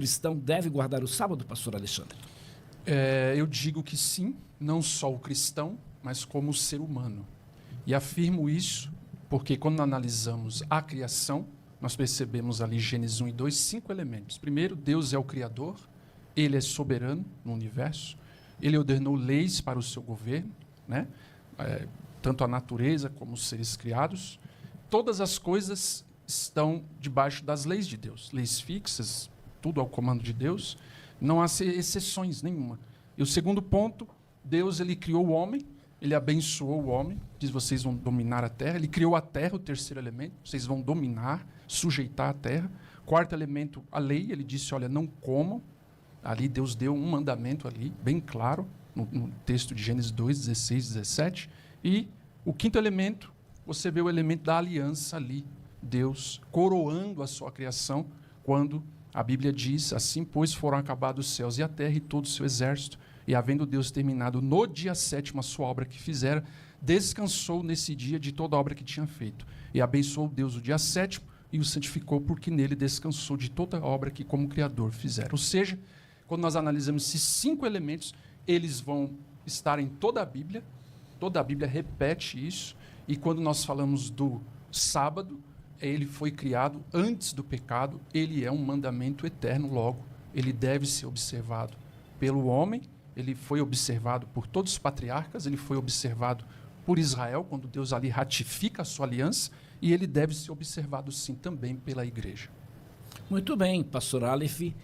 cristão deve guardar o sábado, pastor Alexandre? Eu digo que sim, não só o cristão, mas como o ser humano. E afirmo isso porque quando analisamos a criação, nós percebemos ali Gênesis 1 e 2, 5 elementos. Primeiro, Deus é o Criador, Ele é soberano no universo, Ele ordenou leis para o seu governo, né? Tanto a natureza como os seres criados. Todas as coisas estão debaixo das leis de Deus, leis fixas, tudo ao comando de Deus, não há exceções nenhuma. E o segundo ponto, Deus ele criou o homem, ele abençoou o homem, diz vocês vão dominar a terra, ele criou a terra, o terceiro elemento, vocês vão dominar, sujeitar a terra. Quarto elemento, a lei, ele disse, olha, não comam. Ali Deus deu um mandamento ali, bem claro, no texto de Gênesis 2, 16, 17. E o quinto elemento, você vê o elemento da aliança ali, Deus coroando a sua criação, quando a Bíblia diz, assim, pois foram acabados os céus e a terra e todo o seu exército, e havendo Deus terminado no dia 7º a sua obra que fizera, descansou nesse dia de toda a obra que tinha feito. E abençoou Deus o dia 7º e o santificou, porque nele descansou de toda a obra que como Criador fizera. Ou seja, quando nós analisamos esses 5 elementos, eles vão estar em toda a Bíblia repete isso, e quando nós falamos do sábado, ele foi criado antes do pecado, ele é um mandamento eterno, logo, ele deve ser observado pelo homem, ele foi observado por todos os patriarcas, ele foi observado por Israel, quando Deus ali ratifica a sua aliança, e ele deve ser observado, sim, também pela igreja. Muito bem, pastor Aleph,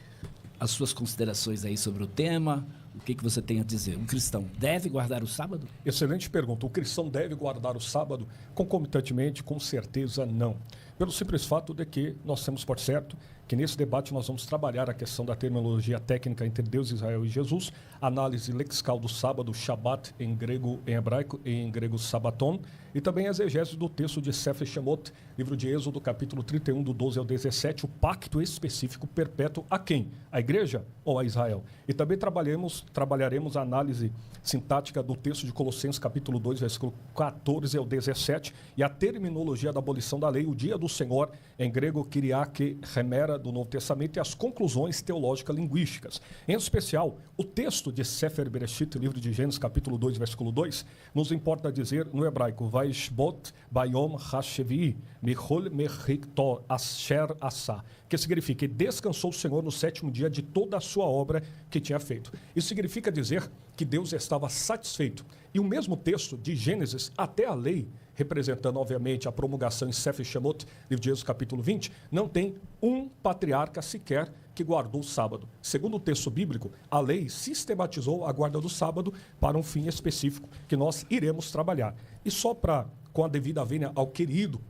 as suas considerações aí sobre o tema, o que você tem a dizer? Um cristão deve guardar o sábado? Excelente pergunta. O cristão deve guardar o sábado? Concomitantemente, com certeza não. Pelo simples fato de que nós temos por certo que nesse debate nós vamos trabalhar a questão da terminologia técnica entre Deus, Israel e Jesus, análise lexical do sábado, Shabbat em grego, em hebraico e em grego sabaton, e também a exegese do texto de Sefer Shemot, livro de Êxodo, capítulo 31, do 12 ao 17, o pacto específico perpétuo a quem? A igreja ou a Israel? E também trabalharemos a análise sintática do texto de Colossenses, capítulo 2, versículo 14 ao 17, e a terminologia da abolição da lei, o dia do Senhor, em grego, Kyriake Remera, do Novo Testamento, e as conclusões teológicas linguísticas. Em especial, o texto de Sefer Bereshit, livro de Gênesis, capítulo 2, versículo 2, nos importa dizer no hebraico, Vaishbot Bayom HaShevi, Michol Mechikto Asher Asa, que significa que descansou o Senhor no 7º dia de toda a sua obra que tinha feito. Isso significa dizer que Deus estava satisfeito. E o mesmo texto de Gênesis até a lei, representando, obviamente, a promulgação em Sefer Shemot, livro de Êxodo, capítulo 20, não tem um patriarca sequer que guardou o sábado. Segundo o texto bíblico, a lei sistematizou a guarda do sábado para um fim específico que nós iremos trabalhar. E só para, com a devida vênia ao querido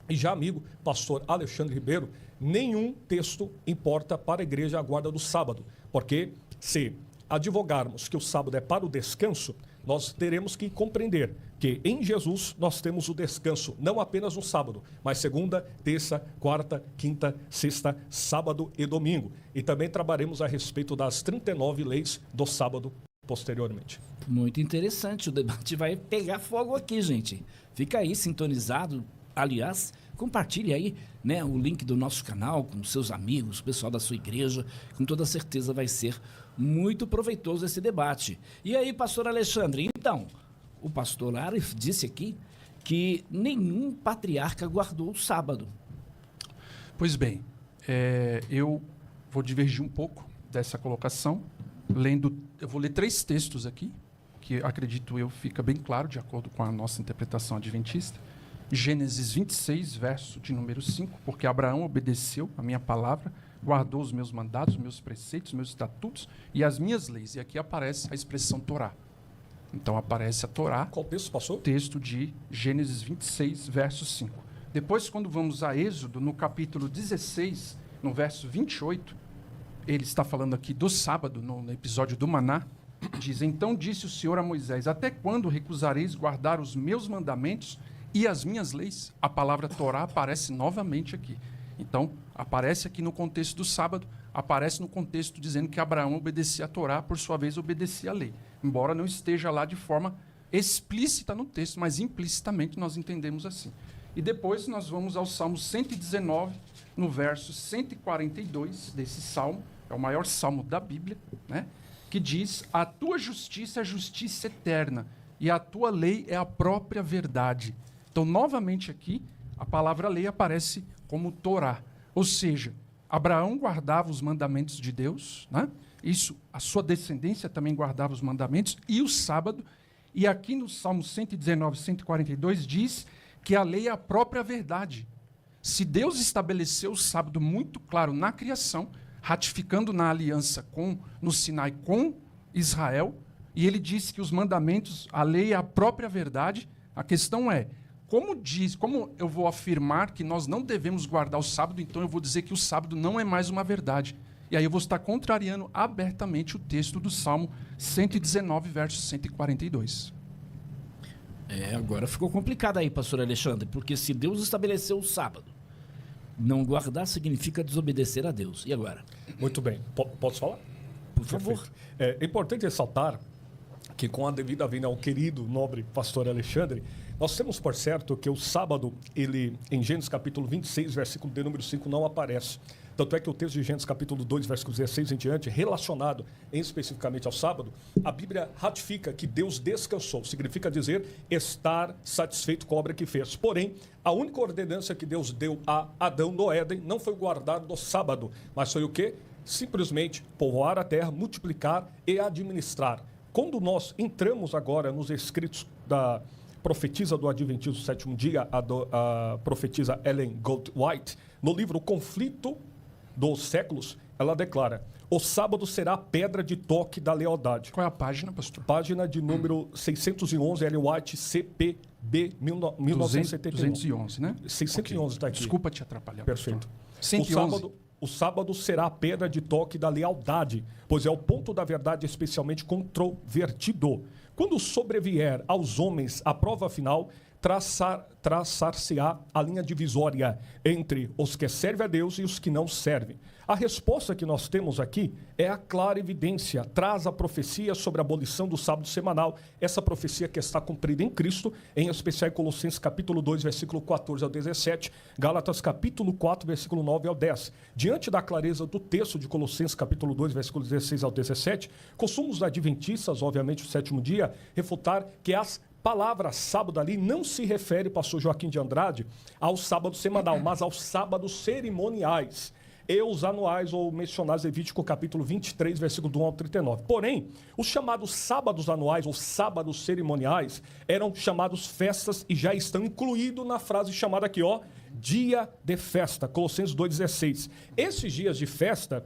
e já amigo pastor Alexandre Ribeiro, nenhum texto importa para a igreja a guarda do sábado, porque se advogarmos que o sábado é para o descanso, nós teremos que compreender que em Jesus nós temos o descanso, não apenas no sábado, mas segunda, terça, quarta, quinta, sexta, sábado e domingo. E também trabalharemos a respeito das 39 leis do sábado posteriormente. Muito interessante, o debate vai pegar fogo aqui, gente. Fica aí sintonizado. Aliás, compartilhe aí, né, o link do nosso canal com seus amigos, o pessoal da sua igreja. Com toda certeza vai ser muito proveitoso esse debate. E aí, pastor Alexandre, então, o pastor Aleph disse aqui que nenhum patriarca guardou o sábado. Pois bem, eu vou divergir um pouco dessa colocação, eu vou ler 3 textos aqui, que acredito eu fica bem claro, de acordo com a nossa interpretação adventista. Gênesis 26, verso de número 5, porque Abraão obedeceu a minha palavra, guardou os meus mandados, os meus preceitos, os meus estatutos e as minhas leis. E aqui aparece a expressão Torá. Então aparece a Torá. Qual texto passou? Texto de Gênesis 26, verso 5. Depois, quando vamos a Êxodo, no capítulo 16, no verso 28, ele está falando aqui do sábado, no episódio do maná, diz, então disse o Senhor a Moisés, até quando recusareis guardar os meus mandamentos e as minhas leis? A palavra Torá aparece novamente aqui. Então, aparece aqui no contexto do sábado, aparece no contexto dizendo que Abraão obedecia a Torá, por sua vez obedecia a lei. Embora não esteja lá de forma explícita no texto, mas implicitamente nós entendemos assim. E depois nós vamos ao Salmo 119, no verso 142 desse Salmo, é o maior salmo da Bíblia, né? Que diz: a tua justiça é justiça eterna e a tua lei é a própria verdade. Então, novamente aqui, a palavra lei aparece como Torá. Ou seja, Abraão guardava os mandamentos de Deus, né? Isso, a sua descendência também guardava os mandamentos e o sábado. E aqui no Salmo 119, 142 diz que a lei é a própria verdade. Se Deus estabeleceu o sábado muito claro na criação, ratificando na aliança no Sinai com Israel, e ele disse que os mandamentos, a lei é a própria verdade, a questão é, como eu vou afirmar que nós não devemos guardar o sábado, então eu vou dizer que o sábado não é mais uma verdade. E aí eu vou estar contrariando abertamente o texto do Salmo 119, verso 142. Agora ficou complicado aí, pastor Alexandre, porque se Deus estabeleceu o sábado, não guardar significa desobedecer a Deus. E agora? Muito bem. Posso falar? Por favor. Perfeito. É importante ressaltar que, com a devida vinda ao querido, nobre pastor Alexandre, nós temos por certo que o sábado, ele, em Gênesis capítulo 26, versículo de número 5, não aparece. Tanto é que o texto de Gênesis capítulo 2, versículo 16 em diante, relacionado especificamente ao sábado, a Bíblia ratifica que Deus descansou. Significa dizer estar satisfeito com a obra que fez. Porém, a única ordenança que Deus deu a Adão no Éden não foi guardar do sábado, mas foi o quê? Simplesmente povoar a terra, multiplicar e administrar. Quando nós entramos agora nos escritos da profetisa do Adventismo do Sétimo Dia, a profetisa Ellen Goldwhite, no livro O Conflito dos Séculos, ela declara: o sábado será a pedra de toque da lealdade. Qual é a página, pastor? Página de número 611, Ellen White, CPB, 1971. 211, né? 611 está aqui. Desculpa te atrapalhar. Perfeito. 111. O sábado será a pedra de toque da lealdade, pois é o ponto da verdade especialmente controvertido. Quando sobrevier aos homens a prova final, traçar-se-á a linha divisória entre os que servem a Deus e os que não servem. A resposta que nós temos aqui é a clara evidência, traz a profecia sobre a abolição do sábado semanal, essa profecia que está cumprida em Cristo, em especial em Colossenses capítulo 2, versículo 14 ao 17, Gálatas capítulo 4, versículo 9 ao 10. Diante da clareza do texto de Colossenses capítulo 2, versículo 16 ao 17, costumamos adventistas, obviamente o sétimo dia, refutar que as palavra sábado ali não se refere, pastor Joaquim de Andrade, ao sábado semanal, mas aos sábados cerimoniais e os anuais ou mencionados em Levítico capítulo 23, versículo 1 ao 39. Porém, os chamados sábados anuais ou sábados cerimoniais eram chamados festas e já estão incluídos na frase chamada aqui, ó, dia de festa, Colossenses 2,16. Esses dias de festa,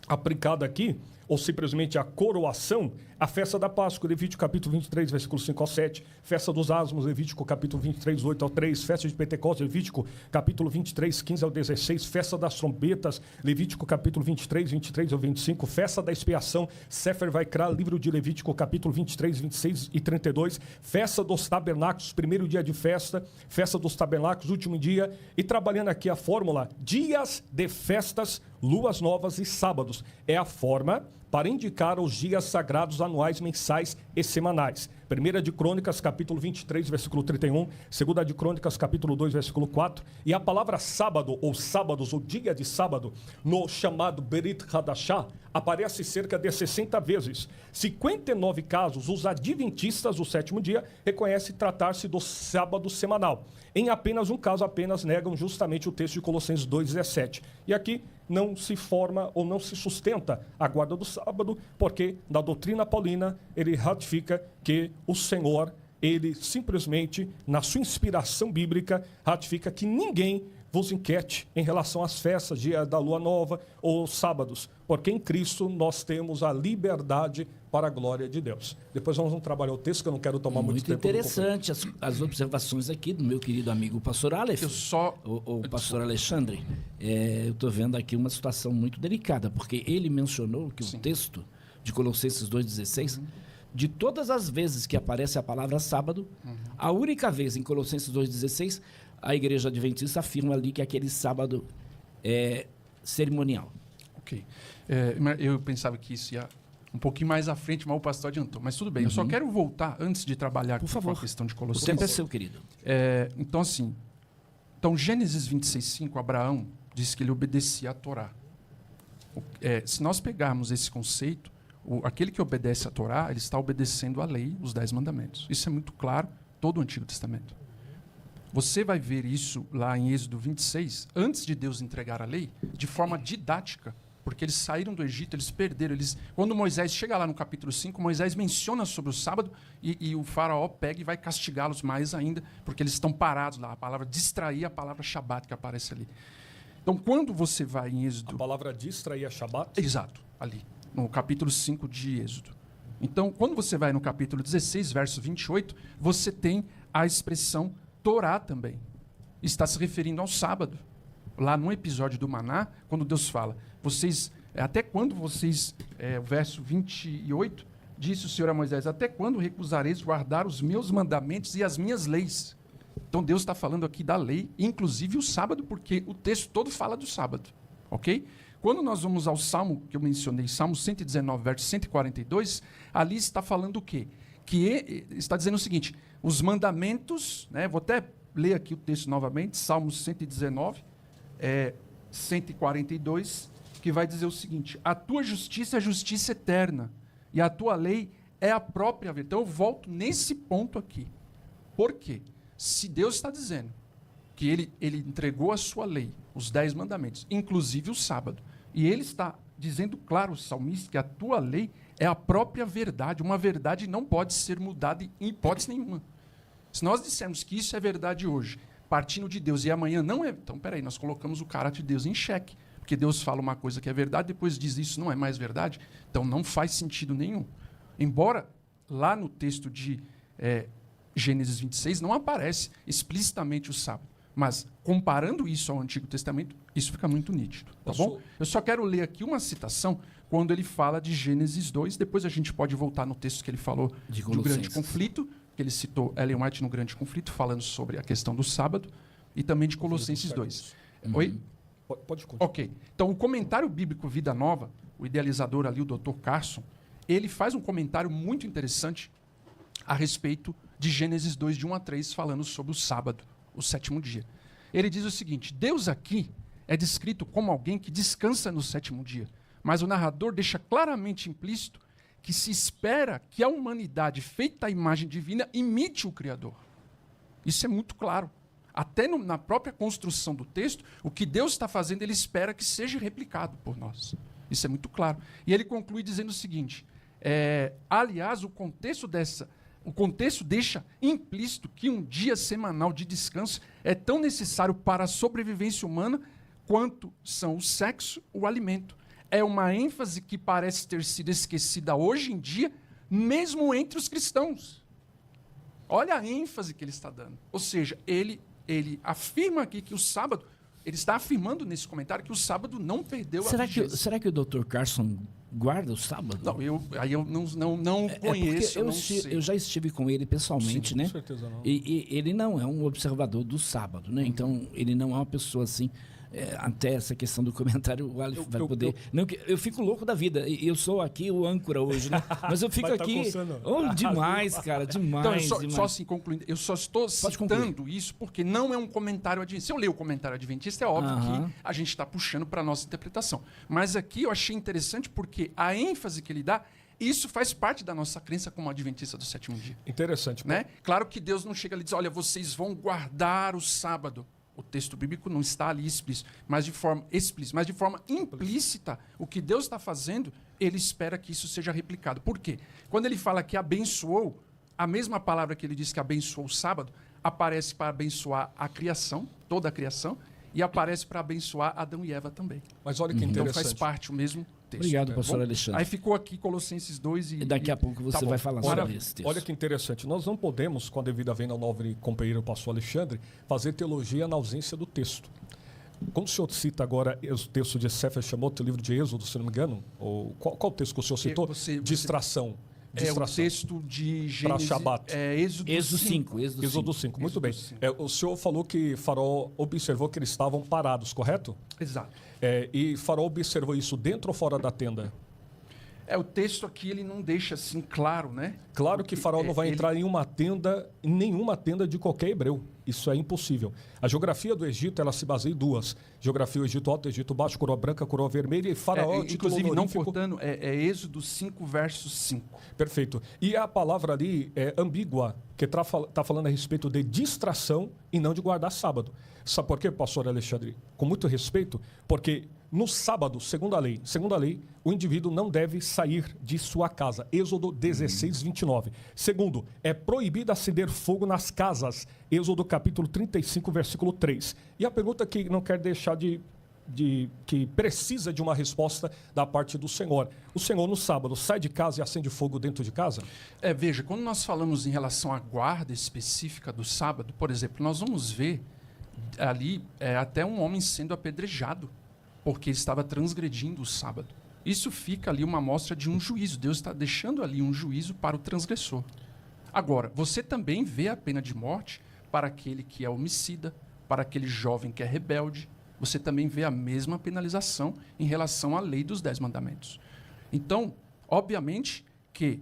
aplicado aqui, ou simplesmente a coroação, a festa da Páscoa, Levítico capítulo 23, versículo 5 ao 7, festa dos Asmos, Levítico capítulo 23, 8 ao 3, festa de Pentecostes, Levítico capítulo 23, 15 ao 16, festa das trombetas, Levítico capítulo 23, 23 ao 25, festa da expiação, Sefer Vaikra, livro de Levítico capítulo 23, 26 e 32, festa dos tabernáculos, primeiro dia de festa, festa dos tabernáculos, último dia, e trabalhando aqui a fórmula, dias de festas, luas novas e sábados. É a forma para indicar os dias sagrados anuais, mensais e semanais. Primeira de Crônicas, capítulo 23, versículo 31. Segunda de Crônicas, capítulo 2, versículo 4. E a palavra sábado, ou sábados, ou dia de sábado, no chamado Berit Hadashah, aparece cerca de 60 vezes. 59 casos, os adventistas do sétimo dia reconhecem tratar-se do sábado semanal. Em apenas um caso, apenas negam justamente o texto de Colossenses 2,17. E aqui não se forma ou não se sustenta a guarda do sábado, porque na doutrina paulina ele ratifica que o Senhor, ele simplesmente, na sua inspiração bíblica, ratifica que ninguém vos inquiete em relação às festas, dia da lua nova ou sábados, porque em Cristo nós temos a liberdade para a glória de Deus. Depois nós vamos trabalhar o texto, que eu não quero tomar muito tempo. Muito interessante as observações aqui do meu querido amigo pastor Aleph. O pastor Alexandre, eu estou vendo aqui uma situação muito delicada, porque ele mencionou que o texto de Colossenses 2,16, de todas as vezes que aparece a palavra sábado, a única vez em Colossenses 2,16, a igreja adventista afirma ali que aquele sábado é cerimonial. Ok. Eu pensava que isso ia um pouquinho mais à frente, mas o pastor adiantou. Mas tudo bem, eu só quero voltar, antes de trabalhar com a questão de Colossenses. O tempo é seu, querido. Então, Gênesis 26,5, Abraão diz que ele obedecia à Torá. Se nós pegarmos esse conceito, aquele que obedece à Torá, ele está obedecendo à lei, os 10 mandamentos. Isso é muito claro, todo o Antigo Testamento. Você vai ver isso lá em Êxodo 26, antes de Deus entregar a lei, de forma didática, porque eles saíram do Egito, eles perderam. Quando Moisés chega lá no capítulo 5, Moisés menciona sobre o sábado e o faraó pega e vai castigá-los mais ainda, porque eles estão parados lá. A palavra distrair, a palavra Shabat que aparece ali. Então, quando você vai em Êxodo... A palavra distrair é Shabat? Exato, ali, no capítulo 5 de Êxodo. Então, quando você vai no capítulo 16, verso 28, você tem a expressão Torá também. Está se referindo ao sábado. Lá no episódio do Maná, quando Deus fala, até quando vocês, o verso 28, disse o Senhor a Moisés, até quando recusareis guardar os meus mandamentos e as minhas leis? Então Deus está falando aqui da lei, inclusive o sábado, porque o texto todo fala do sábado. Ok? Quando nós vamos ao Salmo que eu mencionei, Salmo 119, verso 142, ali está falando o quê? Que está dizendo o seguinte, os mandamentos, né, vou até ler aqui o texto novamente, Salmo 119, 142, que vai dizer o seguinte, a tua justiça é justiça eterna, e a tua lei é a própria verdade. Então eu volto nesse ponto aqui. Por quê? Se Deus está dizendo que ele entregou a sua lei, os 10 mandamentos, inclusive o sábado, e ele está dizendo claro, o salmista, que a tua lei é a própria verdade. Uma verdade não pode ser mudada em hipótese nenhuma. Se nós dissermos que isso é verdade hoje, partindo de Deus, e amanhã não é... Então, peraí, nós colocamos o caráter de Deus em xeque. Porque Deus fala uma coisa que é verdade, depois diz isso não é mais verdade. Então, não faz sentido nenhum. Embora, lá no texto de Gênesis 26, não aparece explicitamente o sábado. Mas, comparando isso ao Antigo Testamento, isso fica muito nítido. Tá bom? Eu só quero ler aqui uma citação quando ele fala de Gênesis 2. Depois a gente pode voltar no texto que ele falou do grande conflito, que ele citou Ellen White no grande conflito, falando sobre a questão do sábado, e também de Colossenses 2. Oi? Pode continuar. Ok. Então, o comentário bíblico Vida Nova, o idealizador ali, o Dr. Carson, ele faz um comentário muito interessante a respeito de Gênesis 2, de 1 a 3, falando sobre o sábado, o 7º dia. Ele diz o seguinte, Deus aqui é descrito como alguém que descansa no 7º dia, mas o narrador deixa claramente implícito que se espera que a humanidade, feita à imagem divina, imite o Criador. Isso é muito claro. Até na própria construção do texto, o que Deus está fazendo, ele espera que seja replicado por nós. Isso é muito claro. E ele conclui dizendo o seguinte, aliás, o contexto deixa implícito que um dia semanal de descanso é tão necessário para a sobrevivência humana quanto são o sexo e o alimento. É uma ênfase que parece ter sido esquecida hoje em dia, mesmo entre os cristãos. Olha a ênfase que ele está dando. Ou seja, ele afirma aqui que o sábado, ele está afirmando nesse comentário que o sábado não perdeu a vigência. Será que o Dr. Carson guarda o sábado? Não, eu não conheço, eu não sei. Eu já estive com ele pessoalmente, Sim, né? com certeza não. E ele não é um observador do sábado, né? Então, ele não é uma pessoa assim... até essa questão do comentário, o Aleph vai poder... Não, eu fico louco da vida. Eu sou aqui o âncora hoje, né? Mas eu fico aqui... demais, cara, demais. Então, só assim, concluindo, eu só estou citando isso porque não é um comentário adventista. Se eu ler o comentário adventista, é óbvio que a gente está puxando para a nossa interpretação. Mas aqui eu achei interessante porque a ênfase que ele dá, isso faz parte da nossa crença como adventista do 7º dia. Interessante. Né? Claro que Deus não chega ali e diz, olha, vocês vão guardar o sábado. O texto bíblico não está ali explícito, mas de forma implícita, o que Deus está fazendo, ele espera que isso seja replicado. Por quê? Quando ele fala que abençoou, a mesma palavra que ele diz que abençoou o sábado, aparece para abençoar a criação, toda a criação, e aparece para abençoar Adão e Eva também. Mas olha que interessante. Então faz parte o mesmo texto. Obrigado, pastor Alexandre. Aí ficou aqui Colossenses 2 e daqui a pouco você vai falar sobre esse texto. Olha que interessante. Nós não podemos, com a devida vênia ao nobre companheiro pastor Alexandre, fazer teologia na ausência do texto. Como o senhor cita agora o texto de Sefer Shemot, o livro de Êxodo, se não me engano, ou qual o texo que o senhor citou? Distração. O texto de Gênesis, Êxodo 5. Êxodo 5, muito bem. O senhor falou que Faraó observou que eles estavam parados, correto? Exato. E Faraó observou isso dentro ou fora da tenda? O texto aqui ele não deixa assim claro, né? Claro que Faraó não vai entrar em nenhuma tenda de qualquer hebreu. Isso é impossível. A geografia do Egito, ela se baseia em duas. Geografia do Egito Alto, Egito Baixo, coroa branca, coroa vermelha e Faraó, título inclusive, honorífico. não cortando, é Êxodo 5, verso 5. Perfeito. E a palavra ali é ambígua, que está falando a respeito de distração e não de guardar sábado. Sabe por quê, pastor Alexandre? Com muito respeito, porque no sábado, segundo a lei, o indivíduo não deve sair de sua casa. Êxodo 16, 29. Segundo, é proibido acender fogo nas casas. Êxodo capítulo 35, versículo 3. E a pergunta que não quer deixar que precisa de uma resposta da parte do Senhor. O Senhor, no sábado, sai de casa e acende fogo dentro de casa? Veja, quando nós falamos em relação à guarda específica do sábado, por exemplo, nós vamos ver ali até um homem sendo apedrejado, porque ele estava transgredindo o sábado. Isso fica ali uma amostra de um juízo. Deus está deixando ali um juízo para o transgressor. Agora, você também vê a pena de morte para aquele que é homicida, para aquele jovem que é rebelde. Você também vê a mesma penalização em relação à lei dos 10 mandamentos. Então, obviamente que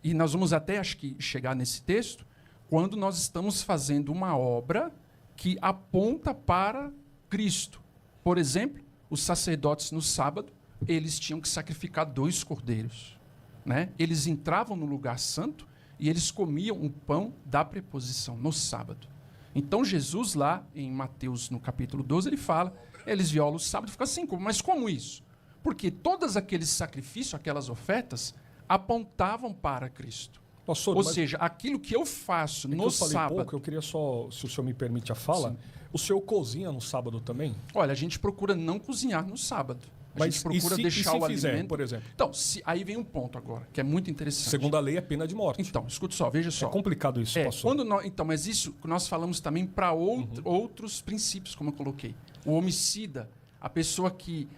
e nós vamos até, acho que, chegar nesse texto, quando nós estamos fazendo uma obra que aponta para Cristo. Por exemplo, os sacerdotes no sábado, eles tinham que sacrificar 2 cordeiros, né? Eles entravam no lugar santo e eles comiam o pão da preposição no sábado. Então Jesus lá em Mateus, no capítulo 12, ele fala, eles violam o sábado e ficam assim, mas como isso? Porque todos aqueles sacrifícios, aquelas ofertas, apontavam para Cristo. Pastor, ou seja, aquilo que eu faço no sábado... Pouco, eu queria só, se o senhor me permite a fala, Sim. O senhor cozinha no sábado também? Olha, a gente procura não cozinhar no sábado. A gente procura deixar o fizer, alimento... por exemplo? Então, aí vem um ponto agora, que é muito interessante. Segundo a lei, é pena de morte. Então, escute só, veja só. É complicado isso, pastor. Então, mas isso nós falamos também para outros princípios, como eu coloquei. O homicida, a pessoa que,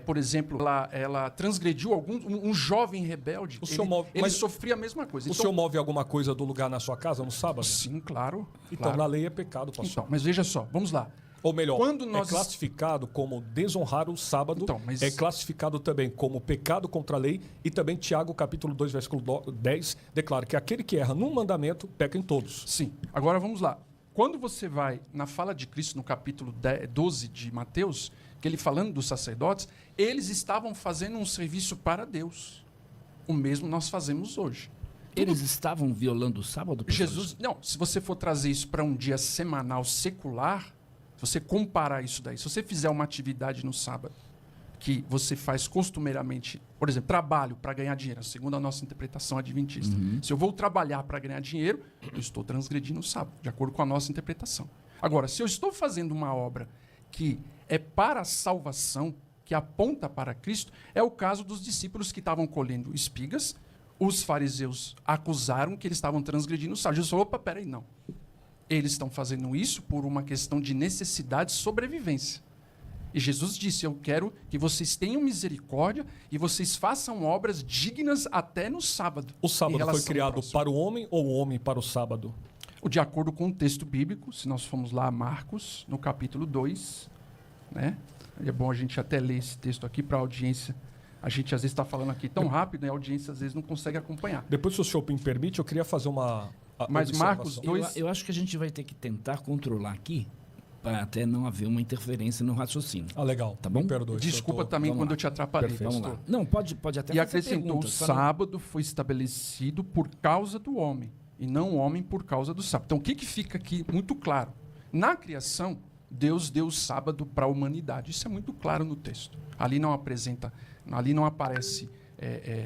por exemplo, ela transgrediu um jovem rebelde, ele sofria a mesma coisa. O senhor move alguma coisa do lugar na sua casa no sábado? Sim, claro. Então, claro. Na lei é pecado, pastor. Então, mas veja só, vamos lá. Ou melhor, é classificado como desonrar o sábado, é classificado também como pecado contra a lei, e também Tiago, capítulo 2, versículo 10, declara que aquele que erra num mandamento, peca em todos. Sim. Agora vamos lá. Quando você vai na fala de Cristo, no capítulo 12 de Mateus, que ele falando dos sacerdotes, eles estavam fazendo um serviço para Deus. O mesmo nós fazemos hoje. Eles estavam violando o sábado? Jesus, não, se você for trazer isso para um dia semanal secular, se você comparar isso daí, se você fizer uma atividade no sábado que você faz costumeiramente, por exemplo, trabalho para ganhar dinheiro, segundo a nossa interpretação adventista. Se eu vou trabalhar para ganhar dinheiro, eu estou transgredindo o sábado, de acordo com a nossa interpretação. Agora, se eu estou fazendo uma obra que é para a salvação, que aponta para Cristo, é o caso dos discípulos que estavam colhendo espigas. Os fariseus acusaram que eles estavam transgredindo o sábado. Jesus falou, opa, peraí, não. Eles estão fazendo isso por uma questão de necessidade de sobrevivência. E Jesus disse, eu quero que vocês tenham misericórdia e vocês façam obras dignas até no sábado. O sábado foi criado para o homem ou o homem para o sábado? De acordo com o texto bíblico, se nós formos lá a Marcos, no capítulo 2, né? É bom a gente até ler esse texto aqui para a audiência. A gente às vezes está falando aqui tão rápido, e a audiência às vezes não consegue acompanhar. Depois, se o senhor me permite, eu queria fazer uma Mas Marcos 2... Eu acho que a gente vai ter que tentar controlar aqui, para até não haver uma interferência no raciocínio. Legal. Tá bom? Me perdoe. Desculpa também quando eu te atrapalhei. Perfeito. Vamos lá. Não, pode até E acrescentou, o sábado foi estabelecido por causa do homem, e não o homem por causa do sábado. Então, o que fica aqui muito claro? Na criação, Deus deu o sábado para a humanidade. Isso é muito claro no texto. Ali não aparece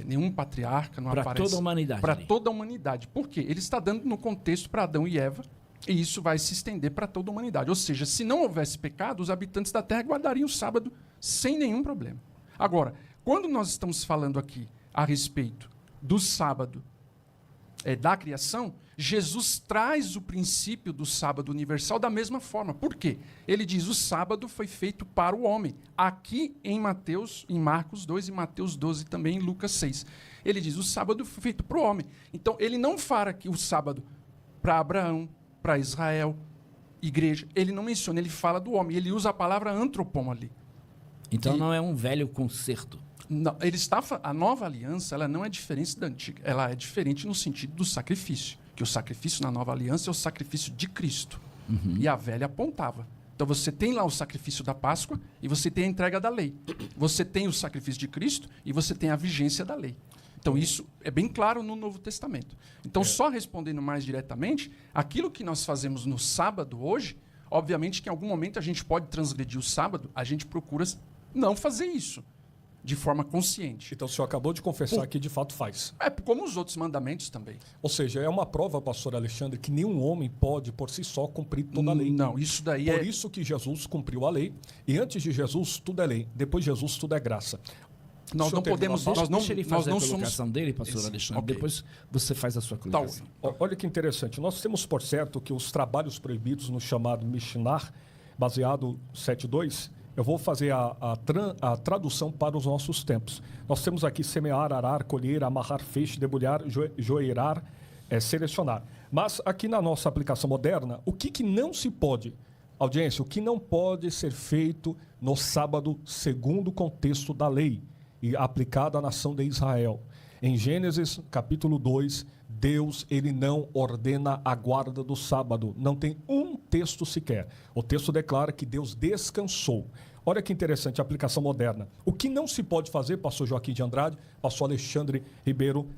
nenhum patriarca, não aparece... Para toda a humanidade. Para toda a humanidade. Por quê? Ele está dando no contexto para Adão e Eva, e isso vai se estender para toda a humanidade. Ou seja, se não houvesse pecado, os habitantes da terra guardariam o sábado sem nenhum problema. Agora, quando nós estamos falando aqui a respeito do sábado da criação, Jesus traz o princípio do sábado universal da mesma forma. Por quê? Ele diz, o sábado foi feito para o homem. Aqui em Marcos 2 e Mateus 12, também em Lucas 6. Ele diz, o sábado foi feito para o homem. Então, ele não fala aqui o sábado para Abraão, para Israel, igreja. Ele não menciona, ele fala do homem. Ele usa a palavra antropon ali. Então não é um velho concerto. Não, a nova aliança ela não é diferente da antiga. Ela é diferente no sentido do sacrifício. Que o sacrifício na nova aliança é o sacrifício de Cristo. E a velha apontava. Então você tem lá o sacrifício da Páscoa e você tem a entrega da lei. Você tem o sacrifício de Cristo e você tem a vigência da lei. Então isso é bem claro no Novo Testamento. Então, só respondendo mais diretamente, aquilo que nós fazemos no sábado hoje, obviamente que em algum momento a gente pode transgredir o sábado, a gente procura não fazer isso de forma consciente. Então o senhor acabou de confessar que de fato faz. É como os outros mandamentos também. Ou seja, é uma prova, pastor Alexandre, que nenhum homem pode por si só cumprir toda a lei. Não, isso daí Por isso que Jesus cumpriu a lei. E antes de Jesus, tudo é lei. Depois de Jesus, tudo é graça. Nós não podemos... Deixa ele fazer nós a não colocação somos... dele, pastor Alexandre. Okay. Depois você faz a sua colocação. Olha que interessante. Nós temos por certo que os trabalhos proibidos no chamado Mishnah, baseado 7.2, eu vou fazer a tradução para os nossos tempos. Nós temos aqui semear, arar, colher, amarrar, feixe, debulhar, joeirar, selecionar. Mas aqui na nossa aplicação moderna, o que não se pode, audiência, o que não pode ser feito no sábado segundo o contexto da lei e aplicado à nação de Israel. Em Gênesis, capítulo 2, Deus, ele não ordena a guarda do sábado. Não tem um texto sequer. O texto declara que Deus descansou. Olha que interessante a aplicação moderna. O que não se pode fazer, pastor Joaquim de Andrade, pastor Alexandre Ribeiro,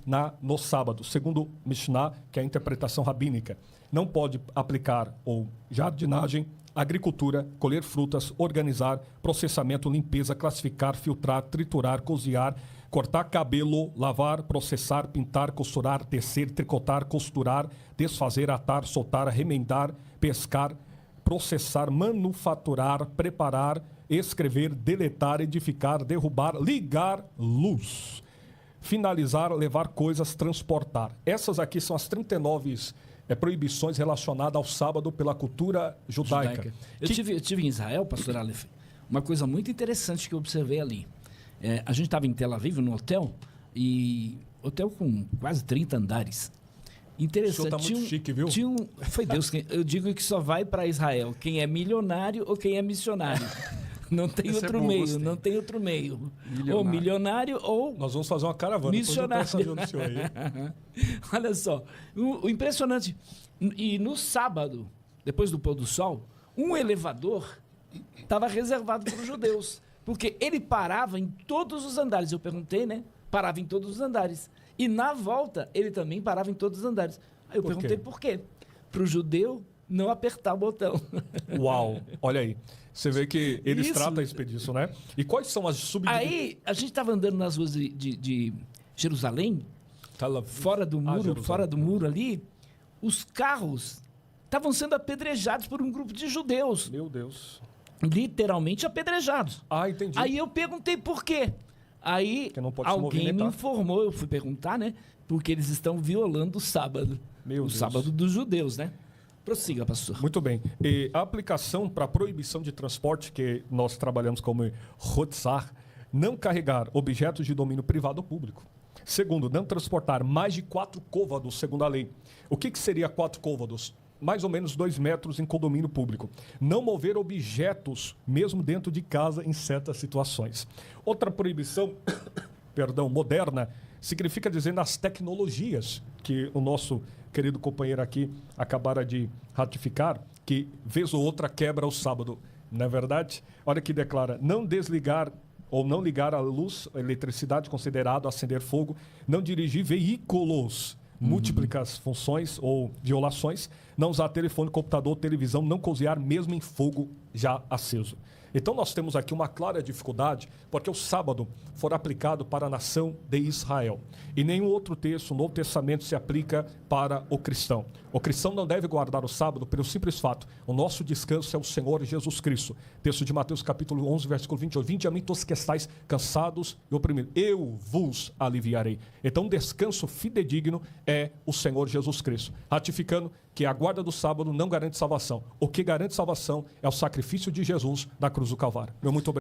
no sábado, segundo Mishnah, que é a interpretação rabínica. Não pode aplicar ou jardinagem, agricultura, colher frutas, organizar, processamento, limpeza, classificar, filtrar, triturar, cozinhar, cortar cabelo, lavar, processar, pintar, costurar, tecer, tricotar, costurar, desfazer, atar, soltar, remendar, pescar, processar, manufaturar, preparar, escrever, deletar, edificar, derrubar, ligar, luz, finalizar, levar coisas, transportar. Essas aqui são as 39 proibições relacionadas ao sábado pela cultura judaica. Eu tive em Israel, pastor Aleph, uma coisa muito interessante que eu observei ali. A gente estava em Tel Aviv, no hotel, e hotel com quase 30 andares. Interessante. O senhor tá muito chique, viu? Foi Deus quem... Eu digo que só vai para Israel quem é milionário ou quem é missionário. Não tem outro meio, gostei. Não tem outro meio. Ou milionário ou nós vamos fazer uma caravana. Missionário. Senhor aí. Olha só, o impressionante. E no sábado, depois do pôr do sol, um elevador estava reservado para os judeus. Porque ele parava em todos os andares. Eu perguntei, né? Parava em todos os andares. E na volta, ele também parava em todos os andares. Aí eu perguntei por quê? Para o judeu não apertar o botão. Uau, olha aí. Você vê que eles tratam a expedição, né? E quais são as subdivisões? Aí, a gente estava andando nas ruas de Jerusalém, fora do muro ali, os carros estavam sendo apedrejados por um grupo de judeus. Meu Deus. Literalmente apedrejados. Ah, entendi. Aí eu perguntei por quê. Aí alguém me informou, eu fui perguntar, né? Porque eles estão violando o sábado. Meu Deus. Sábado dos judeus, né? Prossiga, pastor. Muito bem. E a aplicação para proibição de transporte, que nós trabalhamos como Hotzar, não carregar objetos de domínio privado ou público. Segundo, não transportar mais de 4 côvados, segundo a lei. O que seria 4 côvados? Mais ou menos 2 metros em condomínio público. Não mover objetos, mesmo dentro de casa, em certas situações. Outra proibição, moderna, significa dizer nas tecnologias, que o nosso querido companheiro aqui acabara de ratificar, que vez ou outra quebra o sábado. Não é verdade? Olha que declara, não desligar ou não ligar a luz, a eletricidade, considerado acender fogo, não dirigir veículos, múltiplas funções ou violações, não usar telefone, computador, televisão, não cozinhar mesmo em fogo já aceso. Então nós temos aqui uma clara dificuldade, porque o sábado foi aplicado para a nação de Israel. E nenhum outro texto, o Novo Testamento, se aplica para o cristão. O cristão não deve guardar o sábado pelo simples fato, o nosso descanso é o Senhor Jesus Cristo. Texto de Mateus capítulo 11, versículo 28. Vinde a mim todos que estáis cansados e oprimidos, eu vos aliviarei. Então, descanso fidedigno é o Senhor Jesus Cristo. Ratificando que a guarda do sábado não garante salvação. O que garante salvação é o sacrifício de Jesus na cruz do Calvário. Meu muito obrigado.